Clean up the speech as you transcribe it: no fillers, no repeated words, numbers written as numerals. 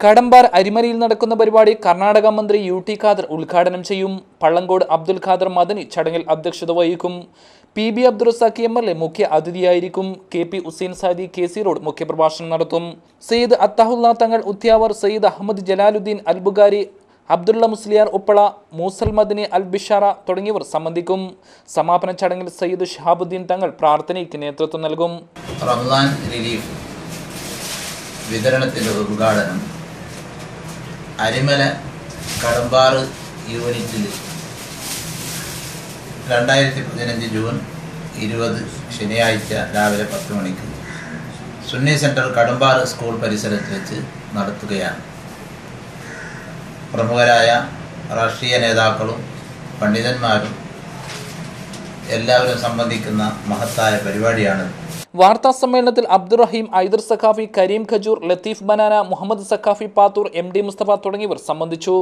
കടമ്പാർ അരിമലയിൽ നടക്കുന്ന പരിപാടി കർണാടക മന്ത്രി യു.ടി. ഖാദർ ഉദ്ഘാടനം ചെയ്യും. പള്ളങ്കോട് അബ്ദുൽ ഖാദർ മദനി ചടങ്ങിൽ അധ്യക്ഷത വഹിക്കും. പി.ബി. അബ്ദുറസാഖ് എം.എൽ.എ മുഖ്യ അതിഥിയായിരിക്കും. K P. Hussain Saadi K C. Road മുഖ്യപ്രഭാഷണം നടത്തും. സയ്യിദ് അത്താഹുല്ല തങ്ങൾ ഉത്യാവർ, സയ്യിദ് അഹമ്മദ് ജലാലുദ്ദീൻ അൽബുഖാരി, അബ്ദുള്ള മുസ്ലിയാർ ഉപ്പള, മൂസൽ മദനി അൽ ബിഷാറ തുടങ്ങിയവർ സംബന്ധിക്കും. സമാപന ചടങ്ങിൽ സയ്യിദ് ഷഹാബുദ്ദീൻ തങ്ങൾ പ്രാർത്ഥനയ്ക്ക് നേതൃത്വം നൽകും. റമദാൻ റിലീഫ് വിതരണത്തിൻ്റെ ഉദ്ഘാടനം അരിമല കടമ്പാറ് യൂണിറ്റിൽ 2015 ജൂൺ 20 ശനിയാഴ്ച രാവിലെ 10 മണിക്ക് സുന്നി സെൻറ്റർ കടമ്പാറ് സ്കൂൾ പരിസരത്ത് വെച്ച് നടത്തുകയാണ്. പ്രമുഖരായ രാഷ്ട്രീയ നേതാക്കളും പണ്ഡിതന്മാരും എല്ലാവരും സംബന്ധിക്കുന്ന മഹത്തായ പരിപാടിയാണ്. വാർത്താ സമ്മേളനത്തിൽ അബ്ദുറഹീം, ഐദർ സഖാഫി, കരീം ഖജൂർ, ലത്തീഫ് ബനാന, മുഹമ്മദ് സഖാഫി പാത്തൂർ, എം.ഡി. മുസ്തഫ തുടങ്ങിയവർ സംബന്ധിച്ചു.